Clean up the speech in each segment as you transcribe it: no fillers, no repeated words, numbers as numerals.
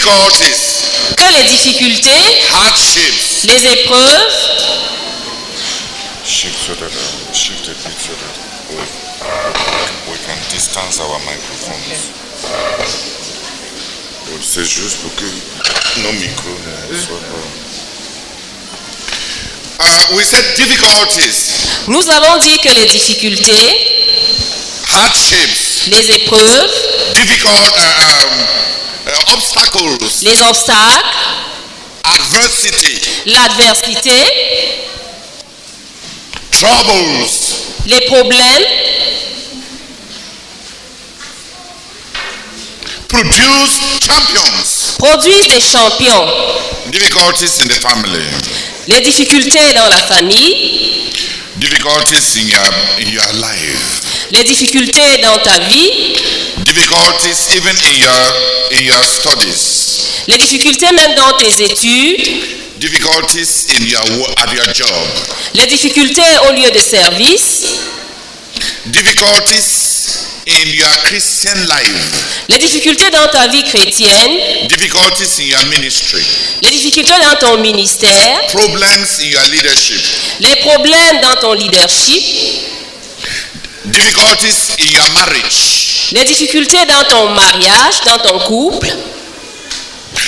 difficulties, que les difficultés, hardships. les épreuves, Shift so that shift a bit so that we can distance our microphones. C'est juste pour que nos micros ne soient pas. We said difficulties, nous avons dit que les difficultés, hardships, les épreuves, obstacles, les obstacles, adversity, l'adversité, troubles, les problèmes produce champions. produisent des champions. Difficulties in the family, Les difficultés dans la famille, difficulties in your life, les difficultés dans ta vie, difficulties even in your studies, les difficultés même dans tes études, difficulties at your job, les difficultés au lieu de service, difficulties in your Christian life, les difficultés dans ta vie chrétienne, difficulties in your ministry, les difficultés dans ton ministère, problems in your leadership, les problèmes dans ton leadership, difficulties in your marriage, les difficultés dans ton mariage, dans ton couple,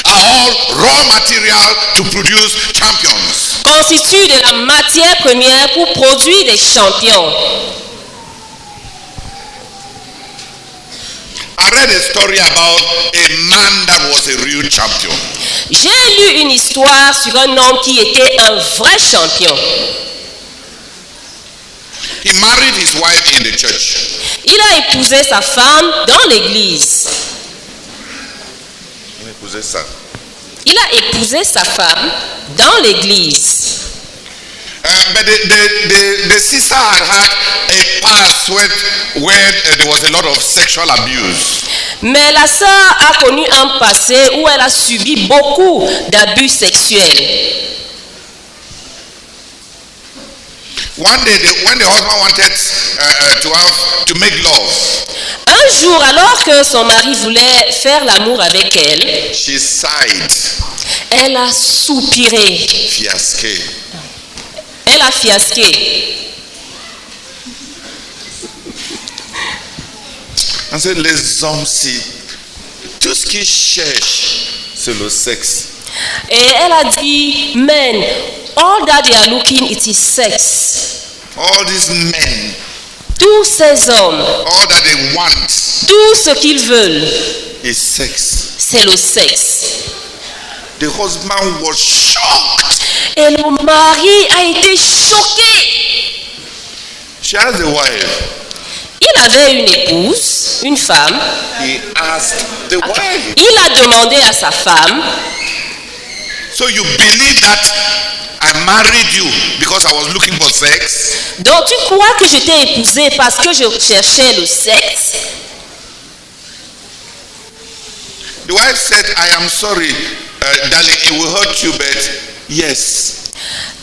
are all raw material to produce champions. constituent de la matière première pour produire des champions. I read a story about a man that was a real champion. J'ai lu une histoire sur un homme qui était un vrai champion. He married his wife in the church. Il a épousé sa femme dans l'église. Il a épousé sa femme dans l'église. But the sister had a past where there was a lot of sexual abuse. Mais la sœur a connu un passé où elle a subi beaucoup d'abus sexuels. One day, when the husband wanted to make love, Un jour, alors que son mari voulait faire l'amour avec elle, she sighed, elle a soupiré, fiasqué. elle a fiasqué. On sait les hommes, si tout ce qu'ils cherchent, c'est le sexe. Et elle a dit, men, all that they are looking, it is sex. All these men, Tous ces hommes, all that they want tout ce qu'ils veulent, is sex. c'est le sexe. The husband was shocked. Et le mari a été choqué. She asked the wife. Il avait une épouse, une femme. He asked the wife. Il a demandé à sa femme, So you believe that I married you because I was looking for sex? donc tu crois que je t'ai épousé parce que je cherchais le sexe? The wife said, I am sorry, darling, it will hurt you, but yes.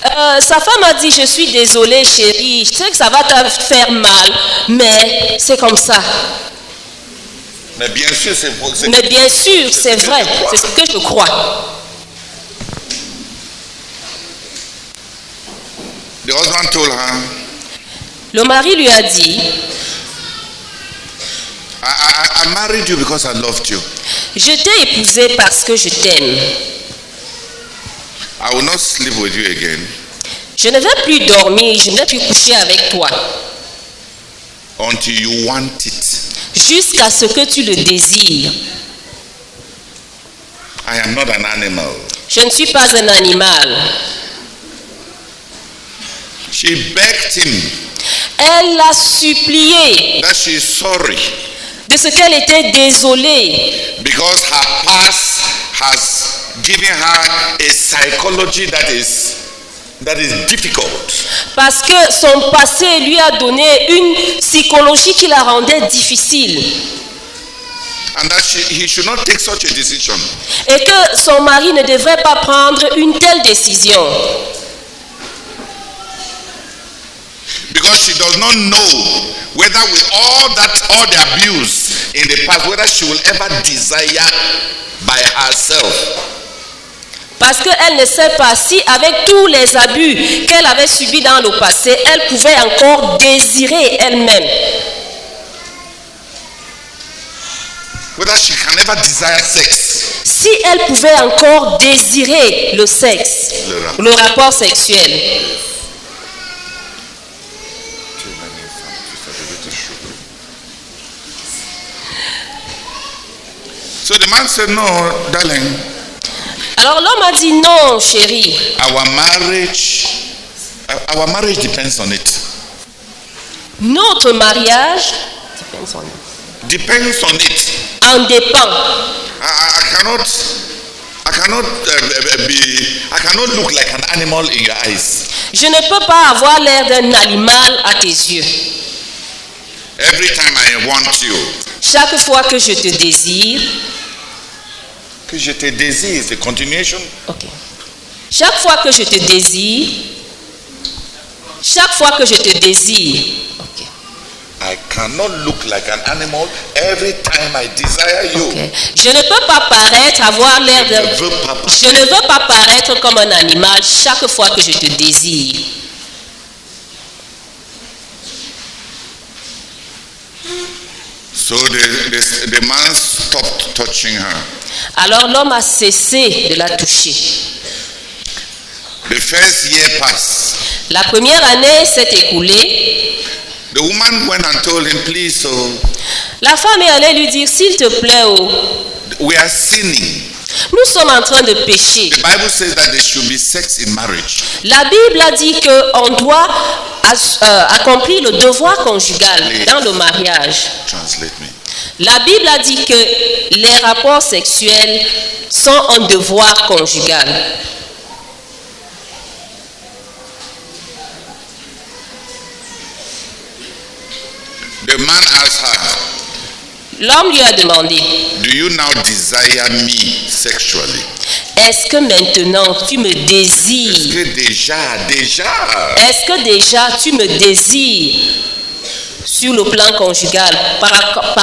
Sa femme a dit, je suis désolée chérie, je sais que ça va te faire mal, mais c'est comme ça. Mais bien sûr, c'est Mais bien sûr, c'est vrai, c'est ce que je crois. The husband told her, Le mari lui a dit, I married you because I loved you. je t'ai épousé parce que je t'aime. I will not sleep with you again Je ne vais plus dormir, je ne vais plus coucher avec toi until you want it. jusqu'à ce que tu le désires. I am not an animal. Je ne suis pas un animal. She begged him Elle l'a supplié that she is sorry de ce qu'elle était désolée because her past has given her a psychology that is difficult. parce que son passé lui a donné une psychologie qui la rendait difficile And that he should not take such a decision. et que son mari ne devrait pas prendre une telle décision Because she does does not know whether with all the abuse in the past, whether she will ever desire by herself. Parce qu'elle ne sait pas si avec tous les abus qu'elle avait subis dans le passé, elle pouvait encore désirer elle-même. Whether she can ever desire sex. Si elle pouvait encore désirer le sexe, le rapport sexuel. So the man said, no, darling. Alors l'homme a dit non, chérie. Our marriage depends on it. Notre mariage Depends on it. en dépend. I cannot look like an animal in your eyes. Je ne peux pas avoir l'air d'un animal à tes yeux. Every time I want you. Chaque fois que je te désire. Que je te désire, c'est continuation. Ok. Chaque fois que je te désire. Chaque fois que je te désire. Ok. I cannot look like an animal every time I desire you. Okay. Je ne peux pas paraître, avoir l'air de... Je ne veux pas paraître comme un animal chaque fois que je te désire. So the man stopped touching her. Alors l'homme a cessé de la toucher. The first year passed. La première année s'est écoulée. The woman went and told him, please, La femme est allée lui dire, s'il te plaît, we are sinning. nous sommes en train de pécher. The Bible says that there should be sex in marriage. La Bible a dit qu'on doit accomplir le devoir conjugal dans le mariage. Translate me. La Bible a dit que les rapports sexuels sont un devoir conjugal. The man asked her, L'homme lui a demandé, do you now desire me sexually? est-ce que maintenant tu me désires? Est-ce que déjà? Est-ce que déjà tu me désires sur le plan conjugal par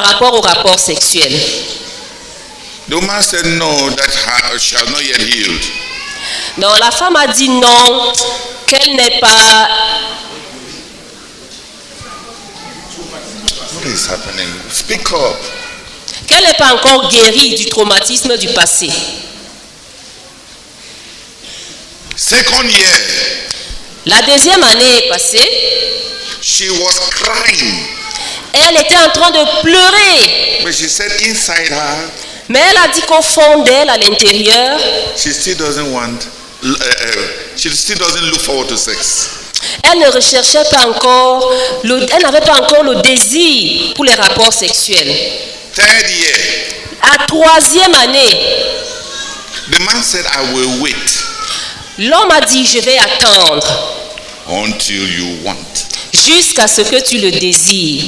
rapport au rapport sexuel? The woman said no, that she has not yet healed. Non, la femme a dit non, qu'elle n'est pas... What is happening? Speak up. Qu'elle n'est pas encore guérie du traumatisme du passé. Second year. La deuxième année est passée. She was crying. Elle était en train de pleurer. But she said inside her. Mais elle a dit qu'au fond d'elle, à l'intérieur, she still doesn't look forward to sex. Elle ne recherchait pas encore, elle n'avait pas encore le désir pour les rapports sexuels. Third year. À troisième année. The man said, I will wait. L'homme a dit, je vais attendre. Until you want. Jusqu'à ce que tu le désires.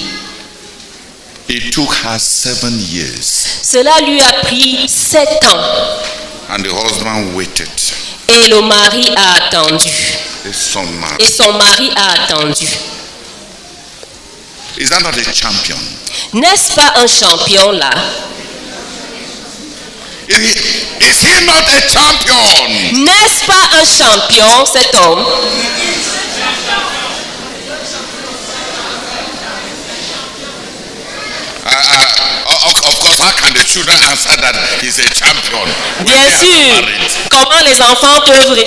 It took her 7 years. Cela lui a pris 7 ans. And the husband waited. Et le mari a attendu. Et son mari a attendu. Is that not a champion? N'est-ce pas un champion là? Is he not a champion? N'est-ce pas un champion cet homme? Of course, how can the children answer that he's a champion? Bien sûr. Comment les enfants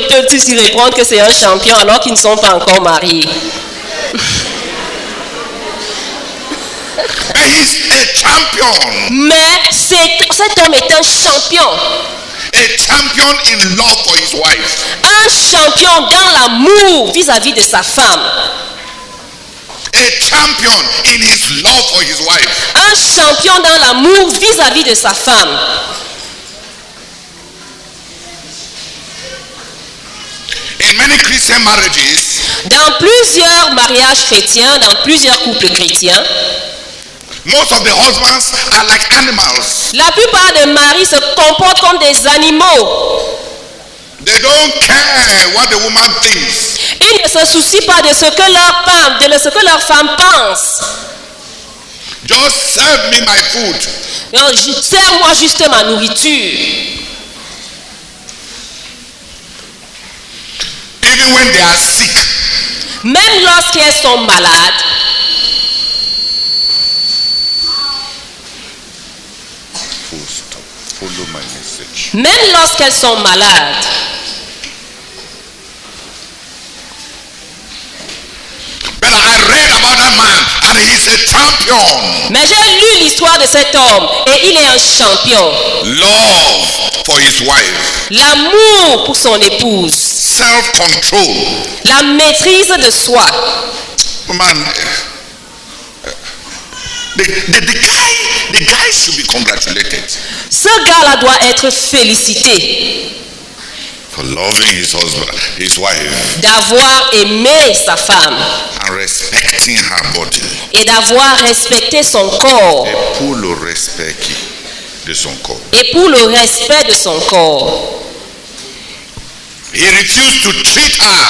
peuvent-ils répondre que c'est un champion alors qu'ils ne sont pas encore mariés? He's a champion. Mais cet homme est un champion. A champion in love for his wife. Un champion dans l'amour vis-à-vis de sa femme. A champion in his love for his wife. Un champion dans l'amour vis-à-vis de sa femme. In many Christian marriages, dans plusieurs mariages chrétiens, dans plusieurs couples chrétiens, most of the husbands are like animals. La plupart des maris se comportent comme des animaux. They don't care what the woman thinks. Ils ne se soucient pas de ce que leur femme pense. Just serve me my food. Donc, sers-moi juste ma nourriture. Even when they are sick, Même lorsqu'elles sont malades, full stop. Follow my message. même lorsqu'elles sont malades, But I read about that man and he's a champion. mais j'ai lu l'histoire de cet homme et il est un champion. Love for his wife, L'amour pour son épouse, self-control. la maîtrise de soi. Man, the guy should be congratulated Ce gars-là doit être félicité for loving his wife, d'avoir aimé sa femme and respecting her body. et d'avoir respecté son corps. Et pour le respect de son corps. Et pour le respect de son corps. He refused to treat her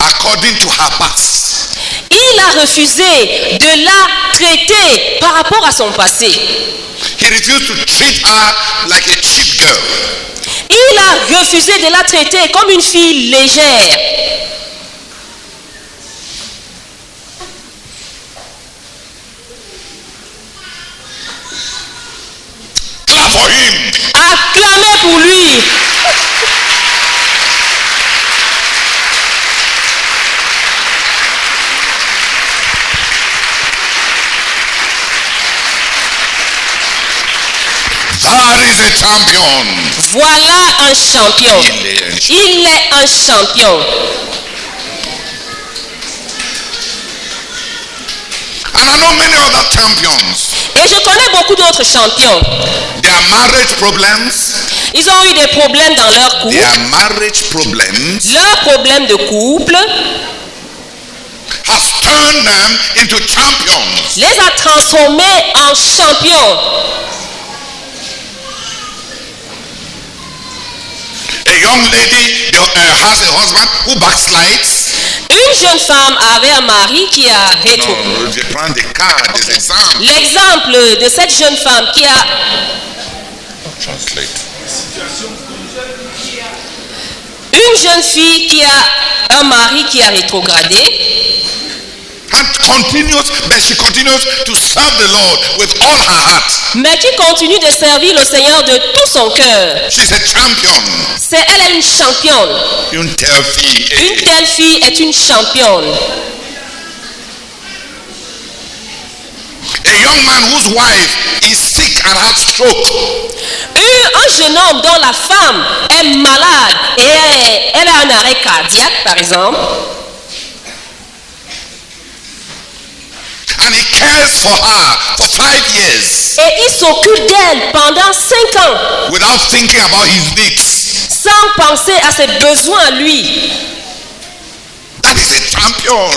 according to her past. Il a refusé de la traiter par rapport à son passé. He refused to treat her like a cheap girl. Il a refusé de la traiter comme une fille légère. Clap for him. Acclamez pour lui. That is a champion. Voilà un champion. Il est un champion. And I know many other champions. Et je connais beaucoup d'autres champions. Their marriage problems, Ils ont eu des problèmes dans leur couple. their marriage problems Leurs problèmes de couple has turned them into champions. les a transformés en champions. A young lady has a husband who backslides. Une jeune femme avait un mari qui a rétro. No, je prends des cas, des exemples. L'exemple de cette jeune femme qui a Translate. une jeune fille qui a un mari qui a rétrogradé, And continues, but she continues to serve the Lord with all her heart. mais qui continue de servir le Seigneur de tout son cœur. She's a champion. Elle est une championne. Une telle fille. Une telle fille est une championne. A young man whose wife is sick and has stroke. Un jeune homme dont la femme est malade et elle a un arrêt cardiaque, par exemple, And he cares for her for 5 years et il s'occupe d'elle pendant 5 ans, without thinking about his needs. sans penser à ses besoins à lui. That is a champion.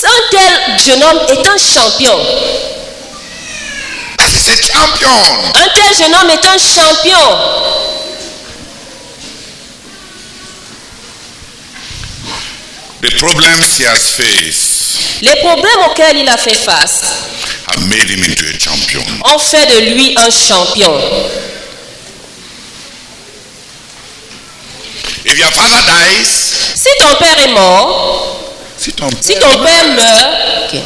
Un tel jeune homme est un champion. That is a champion. Un tel jeune homme est un champion. The problems he has faced Les problèmes auxquels il a fait face have made him into a champion. ont fait de lui un champion. If your father dies, Si ton père est mort, si ton père meurt, ok,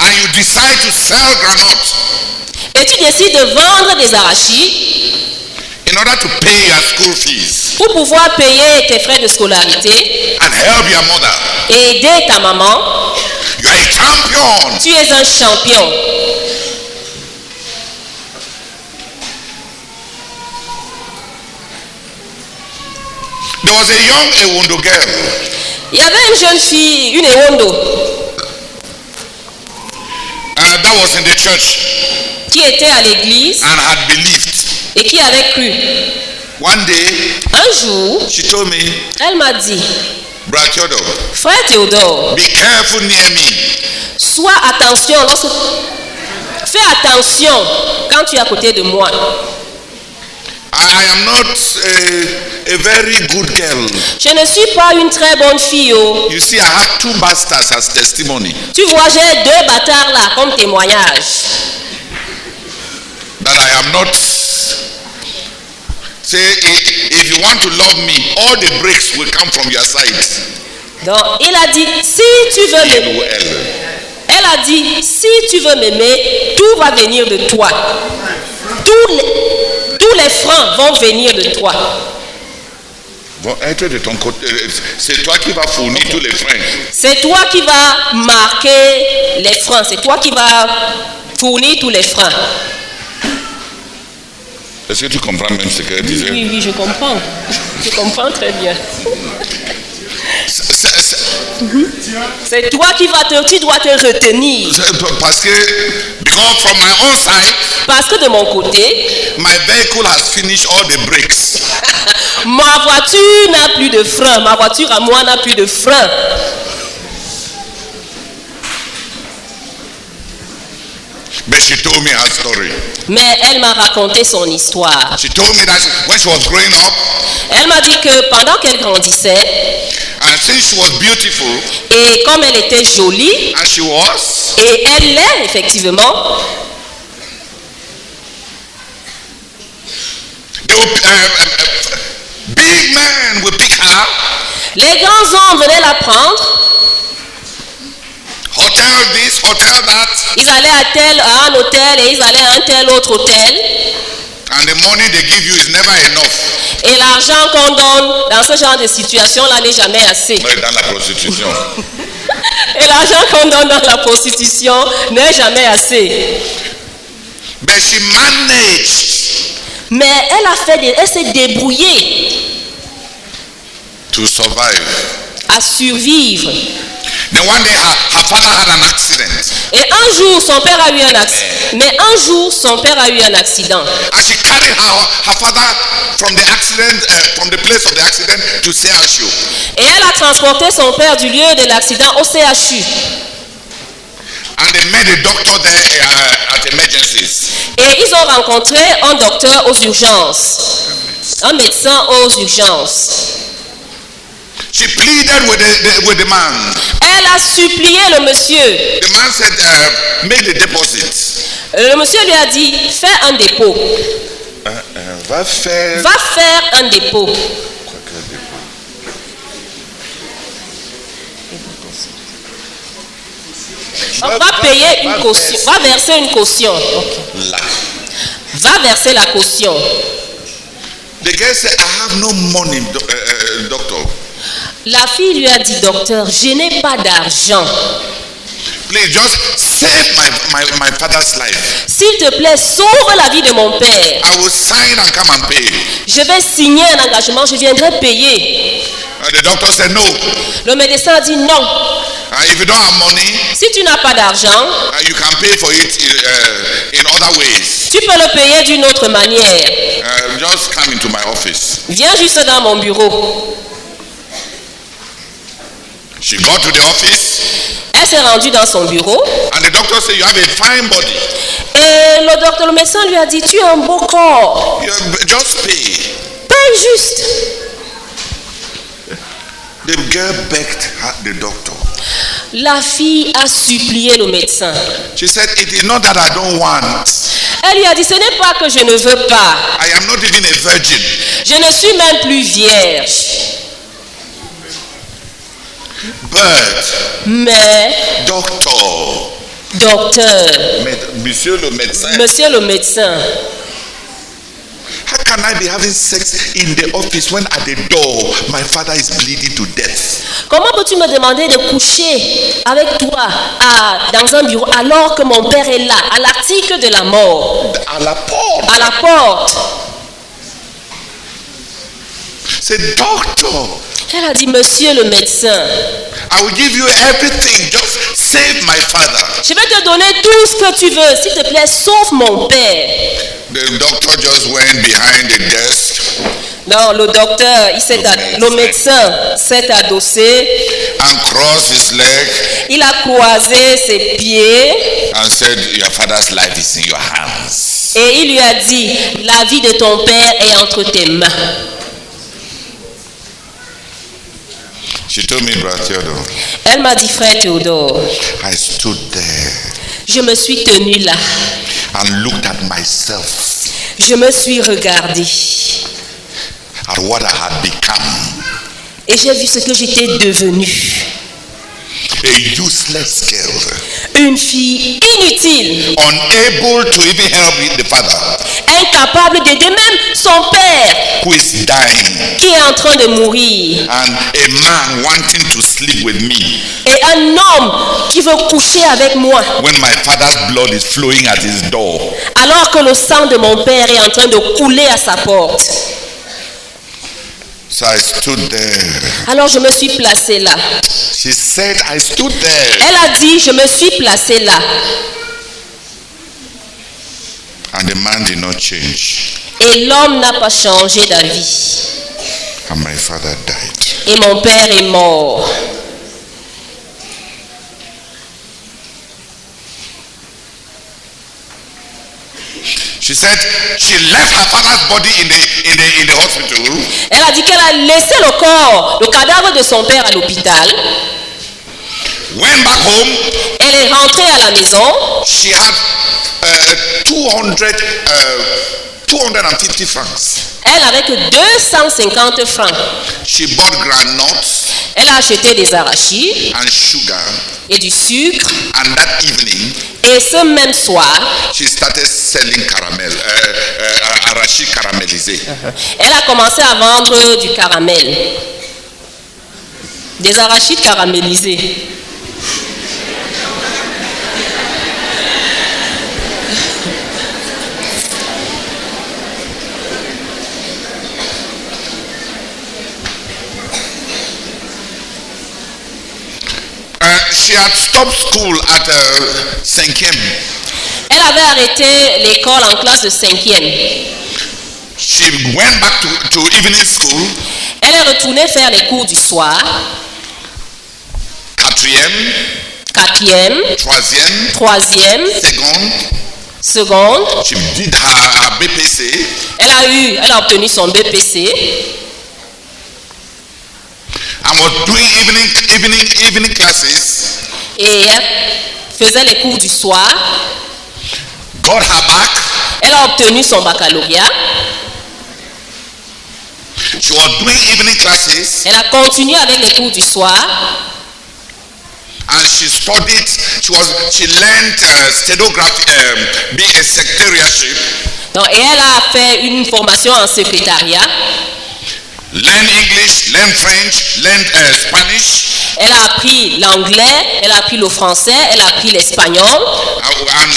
and you decide to sell granite et tu décides de vendre des arachides in order to pay your school fees pour pouvoir payer tes frais de scolarité and help your mother, et aider ta maman, you are a champion. tu es un champion. There was a young Ewondo girl. Il y avait une jeune fille, une Ewondo, That was in the church qui était à l'église and had believed. et qui avait cru. One day, Un jour, she told me, elle m'a dit, Brother Theodore, frère Théodore, be careful near me. fais attention quand tu es à côté de moi. I am not a very good girl. Je ne suis pas une très bonne fille. Oh. You see, I have 2 bastards as testimony. Tu vois, j'ai 2 bâtards là comme témoignage. That I am not. Say, if you want to love me, all the breaks will come from your side. Donc, il a dit, si tu veux m'aimer, elle a dit, si tu veux m'aimer, tout va venir de toi. Tous les freins vont venir de toi. Bon, être de ton côté, c'est toi qui vas fournir tous les freins. C'est toi qui vas marquer les freins. C'est toi qui vas fournir tous les freins. Est-ce que tu comprends même ce qu'elle disait? Oui, oui, je comprends. Je comprends très bien. C'est toi qui tu dois te retenir. Parce que, because from my own side, parce que de mon côté, my vehicle has finished all the brakes. Ma voiture n'a plus de frein. Ma voiture à moi n'a plus de frein. But she told me her story. Mais elle m'a raconté son histoire. She told me that when she was growing up, elle m'a dit que pendant qu'elle grandissait, and since she was beautiful, et comme elle était jolie, and she was, et elle l'est effectivement, big men would pick her. Les grands hommes venaient la prendre. Hotel this, hotel that. Ils allaient à un hôtel et ils allaient à un tel autre hôtel. And the money they give you is never enough. Et l'argent qu'on donne dans ce genre de situation-là n'est jamais assez. Dans la prostitution. Et l'argent qu'on donne dans la prostitution n'est jamais assez. But she managed. Mais elle s'est débrouillée. To survive. À survivre. Then one day her father had an accident. Et un jour son père a eu un accident. Mais un jour son père a eu un accident. And she carried her father from the accident, from the place of the accident to CHU. Et elle a transporté son père du lieu de l'accident au CHU. And they met a doctor there at emergencies. Et ils ont rencontré un docteur aux urgences. Un médecin aux urgences. She pleaded with the man. Elle a supplié le monsieur. The man said, make the deposit. Le monsieur lui a dit, fais un dépôt. Va faire un dépôt. On va payer une caution. Va verser une caution. Okay. Va verser la caution. The guy said, I have no money, doctor. La fille lui a dit, docteur, je n'ai pas d'argent. Please just save my father's life. S'il te plaît, sauve la vie de mon père. I will sign and come and pay. Je vais signer un engagement, je viendrai payer. The doctor said no. Le médecin a dit non. If you don't have money, si tu n'as pas d'argent, you can pay for it in other ways. Tu peux le payer d'une autre manière. Just come into my office. Viens juste dans mon bureau. She got to the office. Elle s'est rendue dans son bureau. And the doctor said, you have a fine body. Et le médecin lui a dit, tu as un beau corps. Just pay. Paye juste. The girl begged the doctor. La fille a supplié le médecin. She said, it is not that I don't want. Elle lui a dit, ce n'est pas que je ne veux pas. I am not even a virgin. Je ne suis même plus vierge. Mais docteur, monsieur le médecin. Monsieur le médecin. How can I be having sex in the office when at the door my father is bleeding to death? Comment peux-tu me demander de coucher avec toi dans un bureau alors que mon père est là, à l'article de la mort? À la porte. À la porte. C'est doctor. Elle a dit, monsieur le médecin. I will give you everything. Just save my father. Je vais te donner tout ce que tu veux. S'il te plaît, sauve mon père. The doctor just went behind the desk. Non, le docteur, le médecin s'est adossé. And crossed his leg. Il a croisé ses pieds. And said, your father's life is in your hands. Et il lui a dit, la vie de ton père est entre tes mains. She told me, Brother Theodore, Elle m'a dit, frère Théodore, I stood there je me suis tenu là. and looked at myself, Je me suis regardé. at what I had become. Et j'ai vu ce que j'étais devenue. A useless girl, Une fille inutile, unable to even help the father, incapable d'aider même son père who is dying, qui est en train de mourir. and a man wanting to sleep with me Et un homme qui veut coucher avec moi when my father's blood is flowing at his door. alors que le sang de mon père est en train de couler à sa porte. So I stood there. Alors je me suis placée là. She said, I stood there. Elle a dit, je me suis placée là. And the man did not change. Et l'homme n'a pas changé d'avis. And my father died. Et mon père est mort. She said she left her father's body in the hospital, Elle a dit qu'elle a laissé le corps, le cadavre de son père à l'hôpital. went back home. Elle est rentrée à la maison. She had 250 francs. Elle avait que 250 francs. She bought groundnuts Elle a acheté des arachides and sugar. et du sucre. And that evening, Et ce même soir, she started selling caramel, arachide caramélisé. elle a commencé à vendre du caramel. Des arachides caramélisés. She had stopped school at Cinquième. Elle avait arrêté l'école en classe de 5e. She went back to evening school, Elle est retournée faire les cours du soir. 4e, 4e, troisième, 3e, seconde. seconde. She did her BPC. Elle a obtenu son BPC. And was doing evening classes. Et elle faisait les cours du soir. Got her back. Elle a obtenu son baccalauréat. She was doing evening classes. Elle a continué avec les cours du soir. And she studied. She learned stenography, being a secretariatship. Donc, et elle a fait une formation en secrétariat. Learn English, learn French, learn Spanish. Elle a appris l'anglais, elle a appris le français, elle a appris l'espagnol. And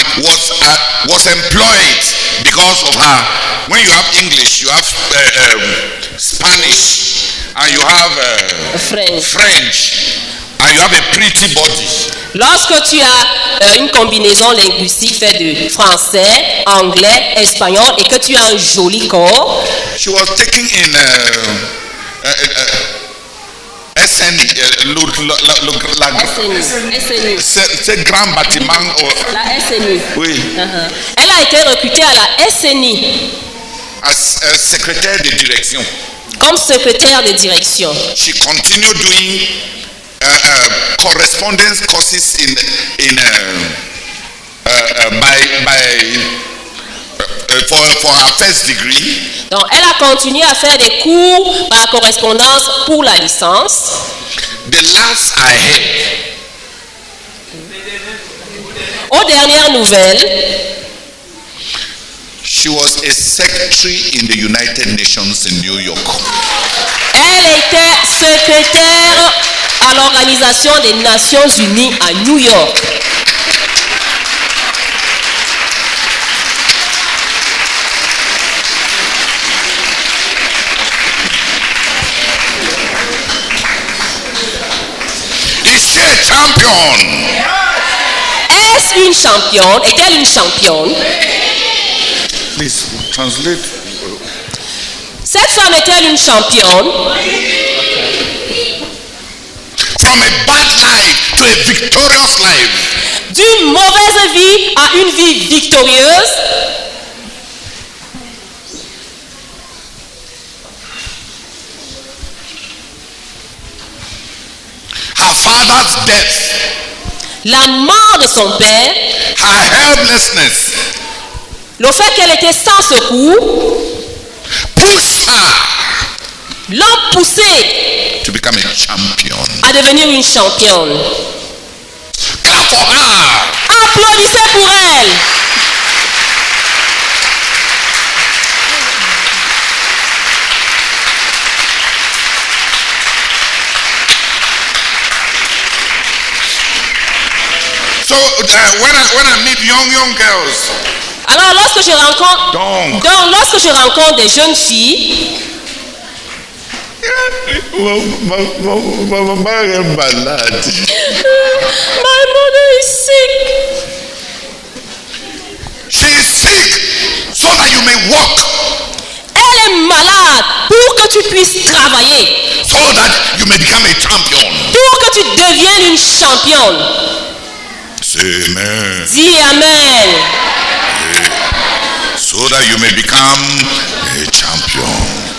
was employed because of her. When you have English, you have Spanish, and you have French, and you have a pretty body. Lorsque tu as une combinaison linguistique faite de français, anglais, espagnol et que tu as un joli corps. She was taking in SNI, c'est grand bâtiment. La SNI. Oui. Elle a été recrutée à la SNI. As secrétaire de direction. Comme secrétaire de direction. She continued doing correspondence courses for her first degree. Donc, elle a continué à faire des cours par correspondance pour la licence. The last I heard, aux dernières nouvelles, she was a secretary in the United Nations in New York. Elle était secrétaire à l'Organisation des Nations Unies à New York. Is she a champion? Est-ce une championne? Est-elle une championne? Please translate. Cette femme est-elle une championne? From a bad life to a victorious life. D'une mauvaise vie à une vie victorieuse. father's death, La mort de son père, her helplessness, le fait qu'elle était sans secours, pushed her l'ont poussée to become a champion. à devenir une championne. Clap for her. Applaudissez pour elle. So when I meet young girls, Alors lorsque je rencontre, donc lorsque je rencontre des jeunes filles, maman est malade. my mother is sick. She is sick so that you may walk, Elle est malade pour que tu puisses travailler, so that you may become a champion. pour que tu deviennes une championne. Say amen. Dis amen. So that you may become a champion.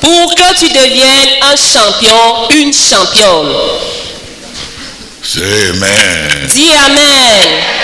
Pour que tu deviennes un champion, une championne. Say amen. Dis amen.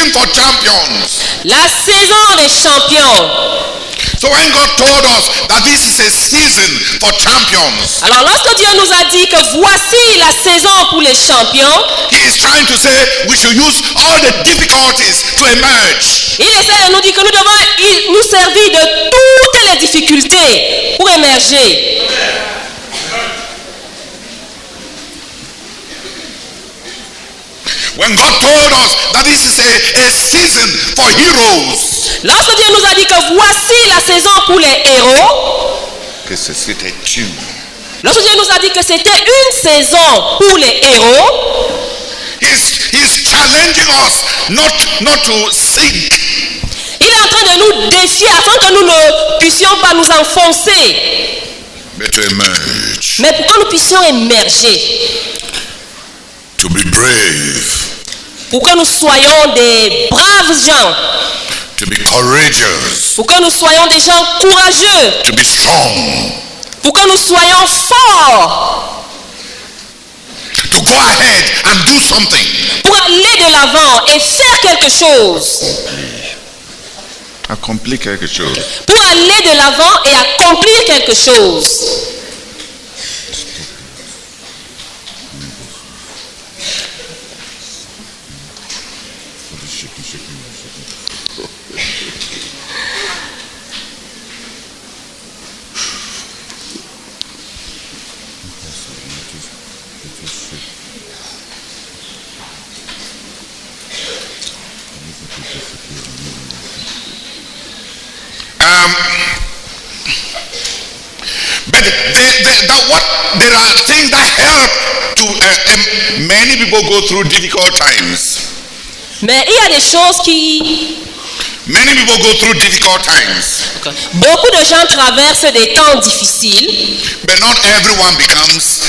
season for champions. La saison des champions. So when God told us that this is a season for champions, Alors lorsque Dieu nous a dit que voici la saison pour les champions, He is trying to say we should use all the difficulties to emerge. il essaie de nous dire que nous devons nous servir de toutes les difficultés pour émerger. When God told us that this is a season for heroes, Lorsque Dieu nous a dit que voici la saison pour les héros, que c'était une. lorsque Dieu nous a dit que c'était une saison pour les héros, He's challenging us not to sink, il est en train de nous défier afin que nous ne puissions pas nous enfoncer, but to emerge, mais pour que nous puissions émerger, to be brave, pour que nous soyons des braves gens, to be courageous, pour que nous soyons des gens courageux, to be strong, pour que nous soyons forts, to go ahead and do something. pour aller de l'avant et faire quelque chose, Accomplir quelque chose. pour aller de l'avant et accomplir quelque chose. But there are things that help to many people go through difficult times. Mais il y a des choses qui... Many people go through difficult times, Beaucoup de gens traversent des temps difficiles, but not everyone becomes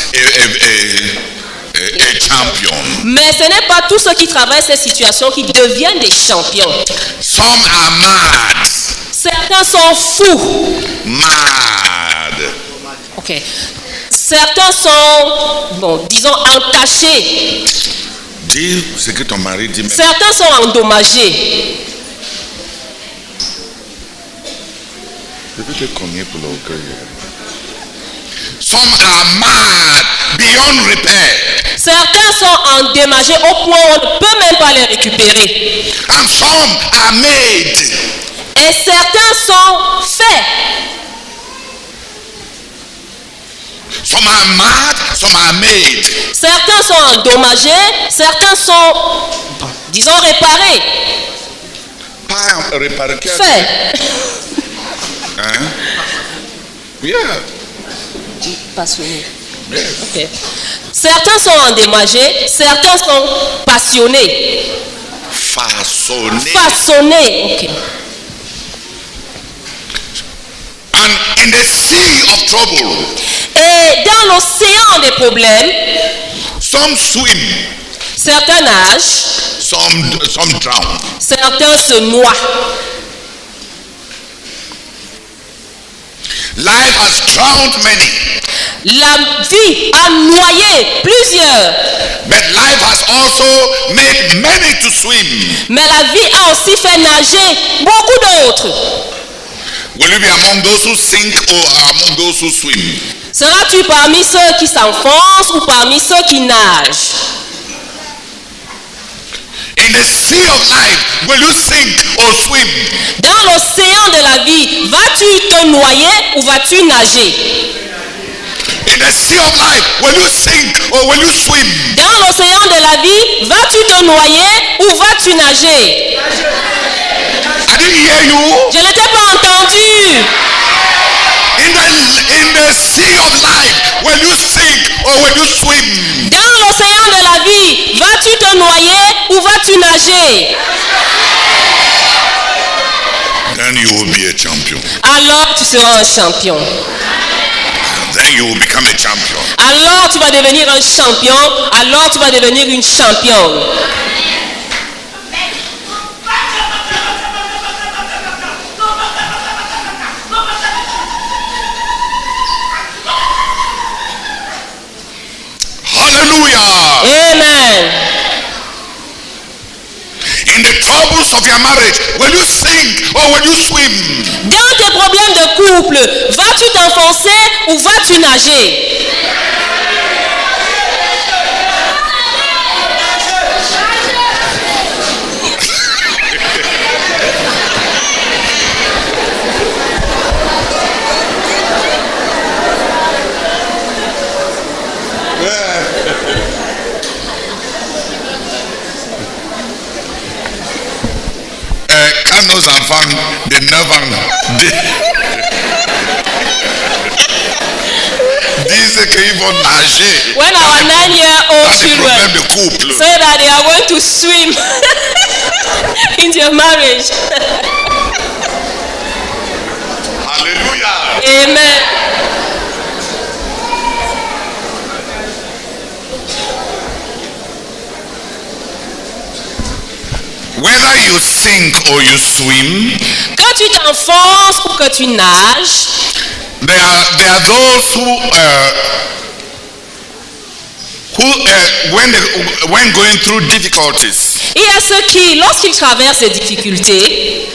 a champion. mais ce n'est pas tous ceux qui traversent ces situations qui deviennent des champions. Some are mad. Certains sont fous. Mad. Ok. Certains sont, bon, disons, entachés. Dis ce que ton mari dit. Certains sont endommagés. Je vais te cogner pour le cœur. Some are mad beyond repair. Certains sont endommagés au point où on ne peut même pas les récupérer. And some are made. Et certains sont faits. Some are mad, some are made. Certains sont endommagés, certains sont, disons, réparés. Pas réparer. Faits. Hein? Yeah. Passionné. Yes. Okay. Certains sont endommagés, certains sont passionnés. Façonné. Façonnés. Okay. And in the sea of trouble, Et dans l'océan des problèmes, some swim, certains nagent, some drown. certains se noient. Life has drowned many, La vie a noyé plusieurs, but life has also made many to swim. mais la vie a aussi fait nager beaucoup d'autres. Will you be among those who sink or among those who swim? Seras-tu parmi ceux qui s'enfoncent ou parmi ceux qui nagent? In the sea of life, will you sink or swim? Dans l'océan de la vie, vas-tu te noyer ou vas-tu nager? In the sea of life, will you sink or will you swim? Dans l'océan de la vie, vas-tu te noyer ou vas-tu nager? I didn't hear you. Je ne t'ai pas entendu. In the sea of life, will you sink or will you swim? Dans l'océan de la vie, vas-tu te noyer ou vas-tu nager? Then you will be a champion. Alors tu seras un champion. Then you will become a champion. Alors tu vas devenir un champion. Alors tu vas devenir une championne. Hallelujah. Amen. In the trouble of your marriage, will you sink or will you swim? Dans tes problèmes de couple, vas-tu t'enfoncer ou vas-tu nager? Quand nos enfants de 9 ans disent qu'ils vont nager When our 9-year-old dans des problèmes children de couple, say that they are going to swim in their marriage. Hallelujah. Amen. Whether you sink or you swim, Que tu t'enfonces ou que tu nages, there are those who when going through difficulties il y a ceux qui, lorsqu'ils traversent ces difficultés,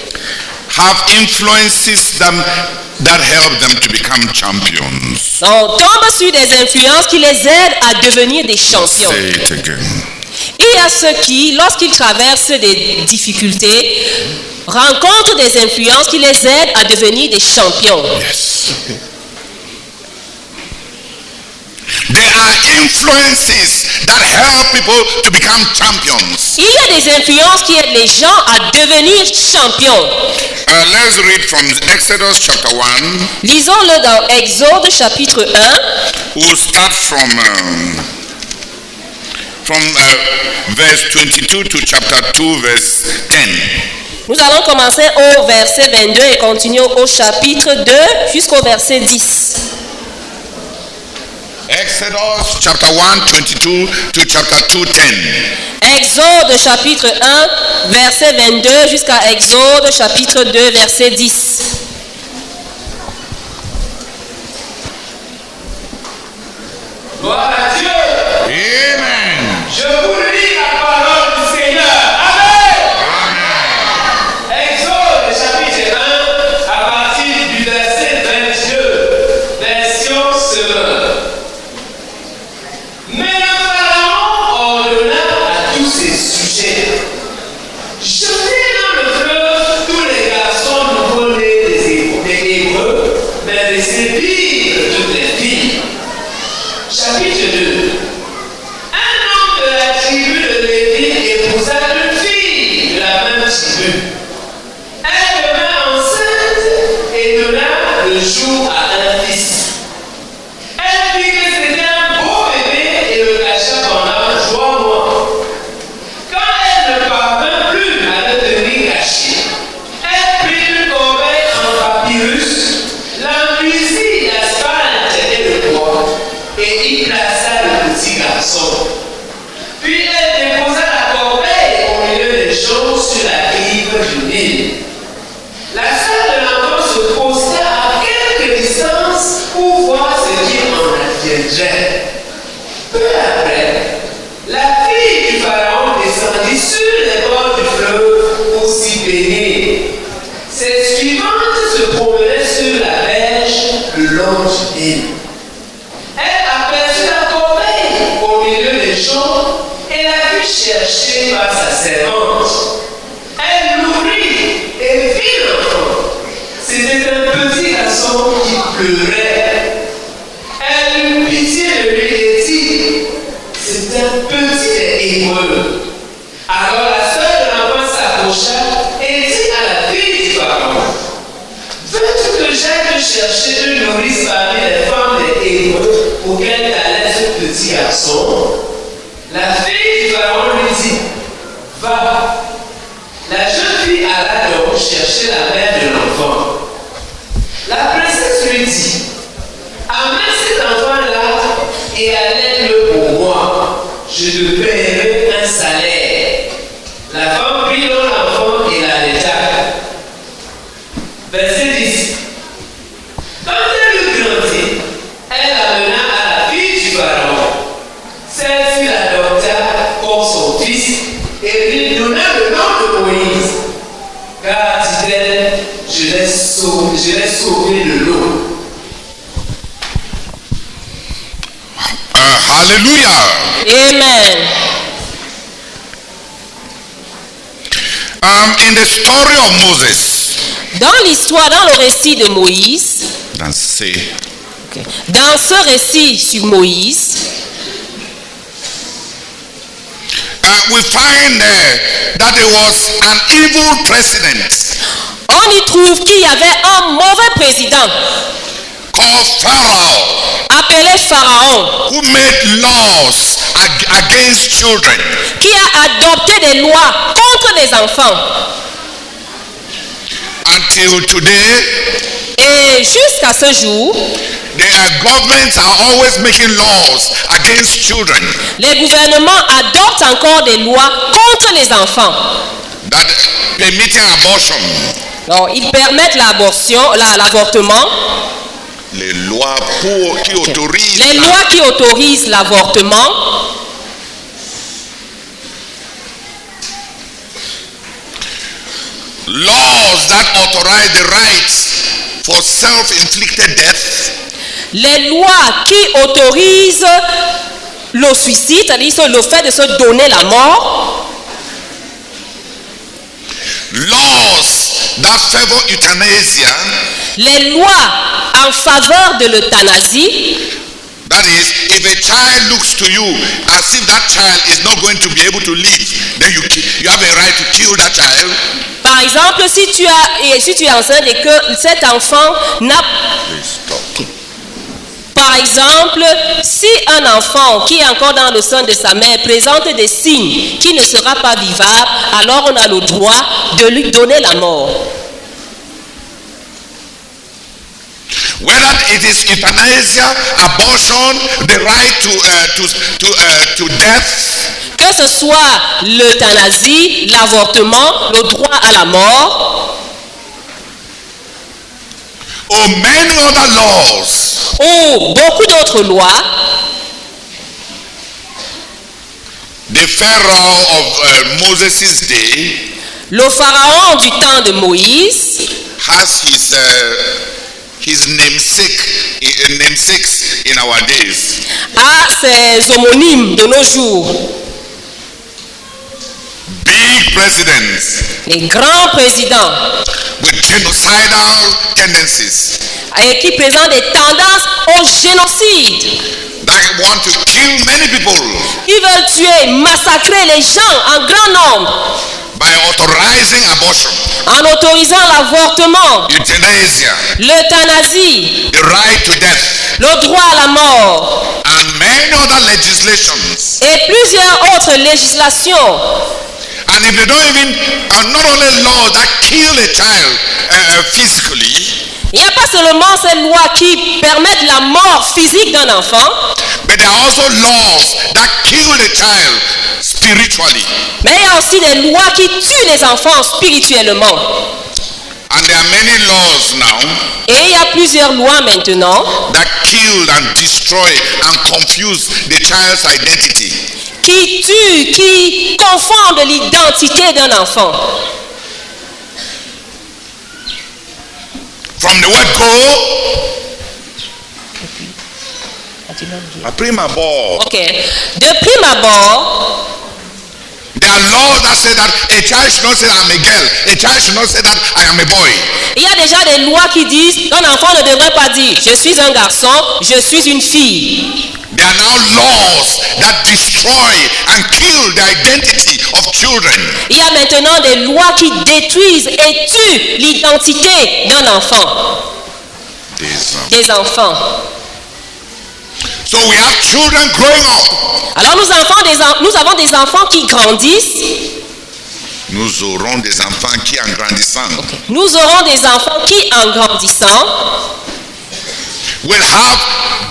have influences that help them to become champions. on tombe sur des influences qui les aident à devenir des champions. Say it again. Il y a ceux qui, lorsqu'ils traversent des difficultés, rencontrent des influences qui les aident à devenir des champions. Yes. There are influences that help people to become champions. Il y a des influences qui aident les gens à devenir champions. Let's read from Exodus chapter 1. Lisons-le dans Exode chapitre 1. We'll start from verse 22 to chapter 2, verse 10. Nous allons commencer au verset 22 et continuer au chapitre 2 jusqu'au verset 10. Exodus chapter 1, 22 to chapter 2, 10. Exode chapitre 1, verset 22 jusqu'à Exode chapitre 2, verset 10. Gloire à Dieu. Amen. Je vous lis la parole du Seigneur. Amen. Exode chapitre 1 à partir du verset 22, version seconde. Mais le Pharaon ordonna à tous ses sujets: jetez dans le fleuve tous les garçons nouveau-nés des Hébreux, mais laissez vivre toutes les filles. Chapitre 2. Un homme de la tribu de Lévi épousa une fille de la même tribu. Elle devint enceinte et donna le jour à un fils. Elle vit que c'était un beau bébé et le cacha pendant 3 mois. Quand elle ne parvint plus à le tenir caché, elle prit une corbeille en papyrus, l'enduisit d'asphalte et de bois, et y plaça le petit garçon. Puis elle déposa la corbeille au milieu des choses sur la rive du Nil. La sœur de l'enfant se posta à quelque distance pour voir ce qu'il en adviendrait. Peu après, la fille du Pharaon descendit sur les bords du fleuve pour s'y baigner. Ses suivantes se promenaient sur la berge le long du Nil. Elle aperçut la corbeille au milieu des champs et la vit chercher par sa servante. Elle l'ouvrit et vit l'enfant. C'était un petit garçon qui pleurait. Elle eut pitié de lui et dit: c'est un petit des Hébreux. Alors la sœur de l'enfant s'approcha et dit à la fille du Pharaon: veux-tu que j'aille te chercher une nourrice parmi les femmes des Hébreux pour qu'elle t'allaite ce petit garçon? La fille du Pharaon lui dit: va. La jeune fille alla donc chercher la mère de l'enfant. La princesse lui dit: amène cet enfant-là et allaite-le pour moi. Je te paierai un salaire. La femme prit donc l'enfant et l'allaita. Verset 10. Quand elle eut grandi, elle amena à la fille du Pharaon. Celle-ci l'adopta comme son fils et lui donna le nom de Moïse, sauvé de l'eau. Hallelujah. Amen. In the story of Moses, Dans l'histoire, dans le récit de Moïse, dans ce récit sur Moïse, we find that there was an evil president on y trouve qu'il y avait un mauvais président called Pharaoh appelé Pharaon who made laws against children. qui a adopté des lois contre les enfants. Until today, Et jusqu'à ce jour, the governments are always making laws against children les gouvernements adoptent encore des lois contre les enfants. that permitting abortion. Donc, ils permettent l'avortement. Les lois qui autorisent Les lois qui autorisent l'avortement. laws that authorize the rights for self-inflicted death. Les lois qui autorisent le suicide, c'est-à-dire le fait de se donner la mort. Laws that favor euthanasia. Les lois en faveur de l'euthanasie. That is, if a child looks to you as if that child is not going to be able to live, then you have a right to kill that child. Par exemple, si tu es enceinte et que cet enfant n'a... Par exemple, si un enfant qui est encore dans le sein de sa mère présente des signes qui ne sera pas vivable, alors on a le droit de lui donner la mort. Whether it is euthanasia, abortion, the right to death, Que ce soit l'euthanasie, l'avortement, le droit à la mort, or many other laws, ou beaucoup d'autres lois, the Pharaoh of Moses' day le pharaon du temps de Moïse has his namesakes in our days. a ses homonymes de nos jours. Big presidents Les grands présidents with genocidal tendencies et qui présentent des tendances au génocide, that want to kill many people qui veulent tuer, massacrer les gens en grand nombre by authorizing abortion, en autorisant l'avortement, euthanasia, l'euthanasie, the right to death, le droit à la mort and many other legislations. et plusieurs autres législations. And if they don't even, not only laws that kill a child physically, Il n'y a pas seulement ces lois qui permettent la mort physique d'un enfant, but there are also laws that kill the child spiritually. mais il y a aussi des lois qui tuent les enfants spirituellement. And there are many laws now Et il y a plusieurs lois maintenant that kill and destroy and confuse the child's identity. qui tuent, qui confondent l'identité d'un enfant. From the word go, prima ball. Ok. De prime abord, There are laws that say that a child should not say I'm a girl, a child should not say that I am a boy. il y a déjà des lois qui disent qu'un enfant ne devrait pas dire je suis un garçon, je suis une fille. There are now laws that destroy and kill the identity of children. Il y a maintenant des lois qui détruisent et tuent l'identité d'un enfant, des enfants. So we have children growing up. Alors nous avons des enfants qui grandissent. Nous aurons des enfants qui en grandissant Nous aurons des enfants qui, en grandissant, will have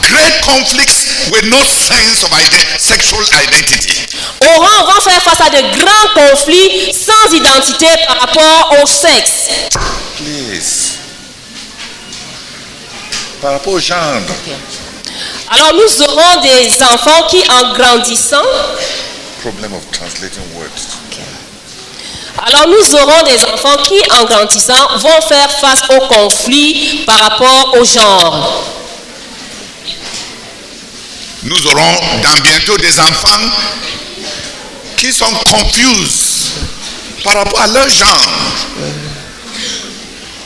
great conflicts with no sense of sexual identity. vont faire face à de grands conflits sans identité par rapport au sexe. Please. Par rapport au genre. Alors nous aurons des enfants qui, en grandissant, Problem of translating words. Alors nous aurons des enfants qui, en grandissant, vont faire face au conflit par rapport au genre. Nous aurons dans bientôt des enfants qui sont confus par rapport à leur genre.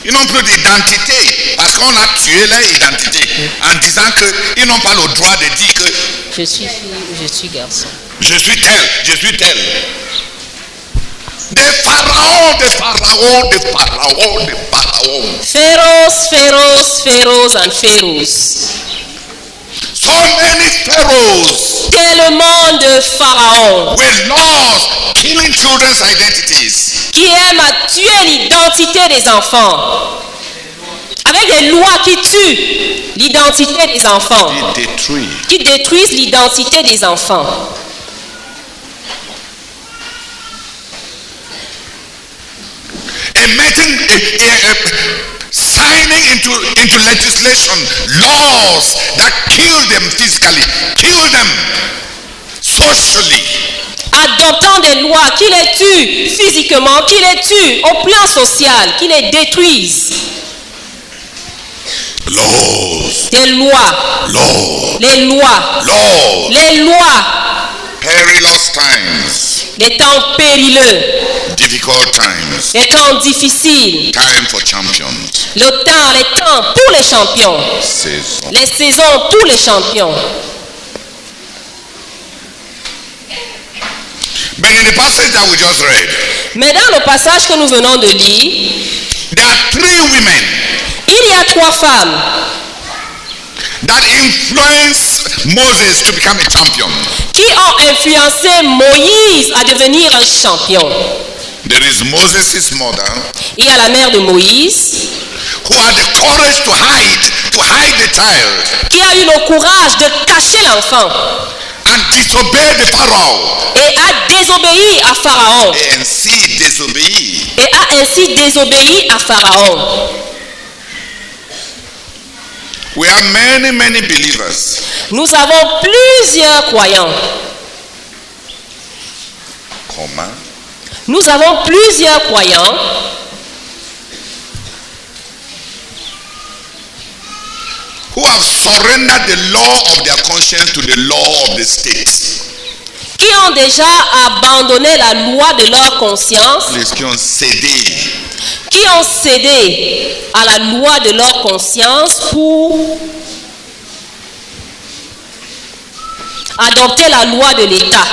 Ils n'ont plus d'identité parce qu'on a tué leur identité en disant qu'ils n'ont pas le droit de dire que Je suis fille ou je suis garçon. je suis tel, je suis tel. Des pharaons, des pharaons, des pharaons, des pharaons. Pharaohs, pharaohs, pharaohs and pharaohs. So many pharaohs Tellement de pharaons with laws killing children's identities. qui aiment à tuer l'identité des enfants. Avec des lois qui tuent l'identité des enfants. They détruit. Qui détruisent l'identité des enfants. Signing into legislation laws that kill them physically, kill them socially. Adoptant des lois qui les tuent physiquement, qui les tuent au plan social, qui les détruisent. Laws. Des lois. Laws. Les lois. Laws. Les lois. Perilous times. Les temps périlleux. Difficult times. Les temps difficiles. Time for champions. Les temps pour les champions. Saison. Les saisons pour les champions. But in the passage that we just read, Mais dans le passage que nous venons de lire, there are 3 women il y a 3 femmes that influenced Moses to become a champion. qui ont influencé Moïse à devenir un champion. There is Moses' mother Il y a la mère de Moïse who had the courage to hide the child qui a eu le courage de cacher l'enfant and disobey the Pharaoh. et a désobéi à Pharaon. Et ainsi désobéi. Et a ainsi désobéi à Pharaon. We have many believers Nous avons plusieurs croyants. Comment? Nous avons plusieurs croyants Who have surrendered the law of their conscience to the law of the state. qui ont déjà abandonné la loi de leur conscience, Les qui ont cédé qui ont cédé à la loi de leur conscience pour adopter la loi de l'État.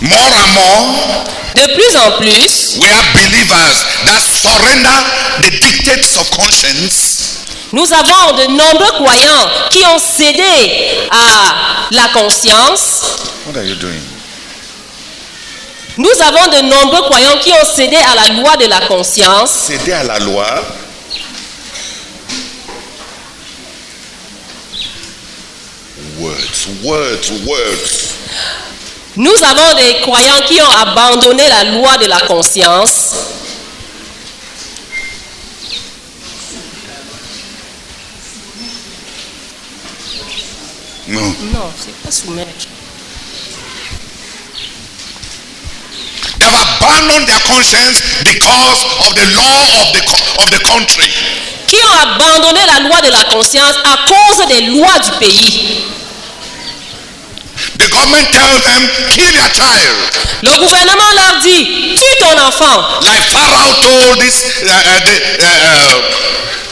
more and more. De plus en plus, We have believers that surrender the dictates of conscience nous avons de nombreux croyants qui ont cédé à la conscience. What are you doing? Nous avons de nombreux croyants qui ont cédé à la loi de la conscience. Céder à la loi. Words. Nous avons des croyants qui ont abandonné la loi de la conscience. No. Non, c'est pas soumettre. They have abandoned their conscience because of the law of the country. Qui ont abandonné la loi de la conscience à cause des lois du pays. The government tells them, kill your child. Le gouvernement leur dit, tue ton enfant. Like Pharaoh told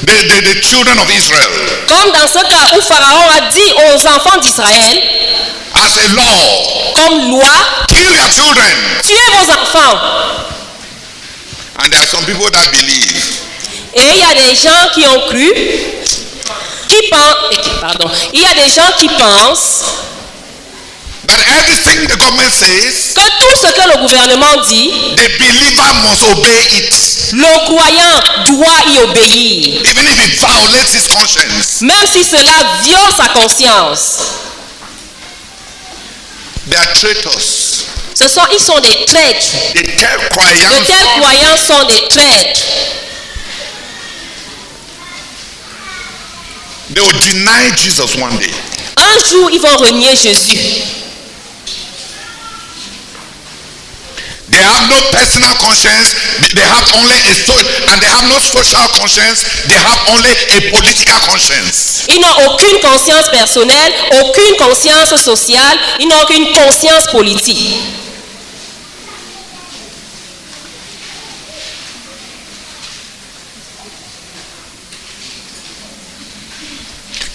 the children of Israel. Comme dans ce cas où Pharaon a dit aux enfants d'Israël, As a law, comme loi, kill your children. tuez vos enfants. And there are some people that believe Et il y a des gens qui ont cru, il y a des gens qui pensent that everything the government says, que tout ce que le gouvernement dit, the believer must obey it. le croyant doit y obéir, Even if it violates his conscience. même si cela viole sa conscience. They are traitors. Ils sont des traîtres. They tell De croyants tels croyants sont des traîtres. they will deny Jesus one day. Un jour, ils vont renier Jésus. They have no personal conscience. They have only and they have no social conscience. They have only a political conscience. Ils n'ont aucune conscience personnelle, aucune conscience sociale, ils n'ont aucune conscience politique.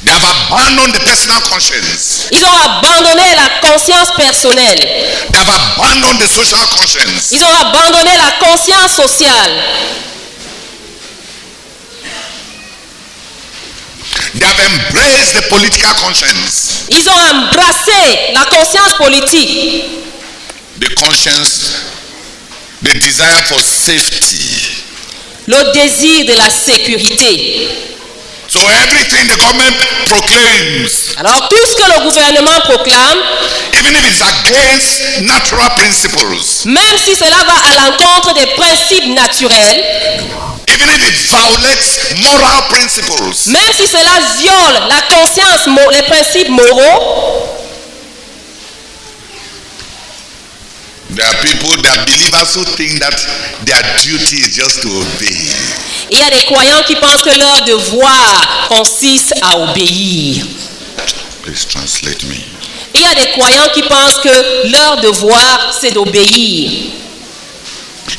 They have abandoned the personal conscience. Ils ont abandonné la conscience personnelle. They have abandoned the social conscience. Ils ont abandonné la conscience sociale. They have embraced the political conscience. Ils ont embrassé la conscience politique. The conscience, the desire for safety. Le désir de la sécurité. So everything the government proclaims, Alors tout ce que le gouvernement proclame, even if it's against natural principles, même si cela va à l'encontre des principes naturels, even if it violates moral principles, même si cela viole la conscience, les principes moraux, there are people, there are believers who think that their duty is just to obey. il y a des croyants qui pensent que leur devoir consiste à obéir. Please translate me. Il y a des croyants qui pensent que leur devoir c'est d'obéir.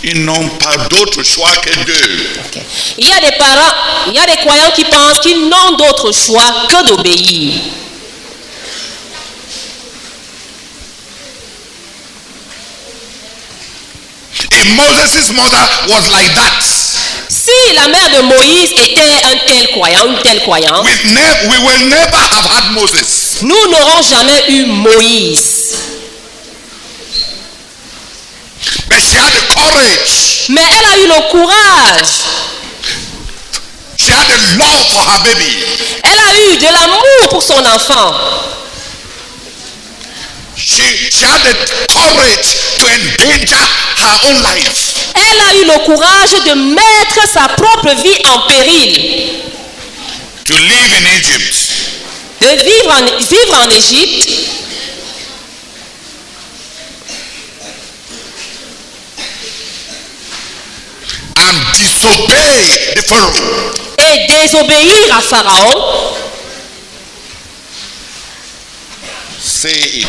Ils n'ont pas d'autre choix que d'eux. Okay. Il y a des croyants qui pensent qu'ils n'ont d'autre choix que d'obéir. If Moses' mother was like that, Si la mère de Moïse était un tel croyant, une telle croyante, we will never have had Moses. nous n'aurons jamais eu Moïse. But she had the courage. Mais elle a eu le courage. She had the love for her baby. Elle a eu de l'amour pour son enfant. She had the courage to endanger her own life. Elle a eu le courage de mettre sa propre vie en péril. To live in Egypt. De vivre en Égypte. And disobey the Pharaoh. Et désobéir à Pharaon. Say it.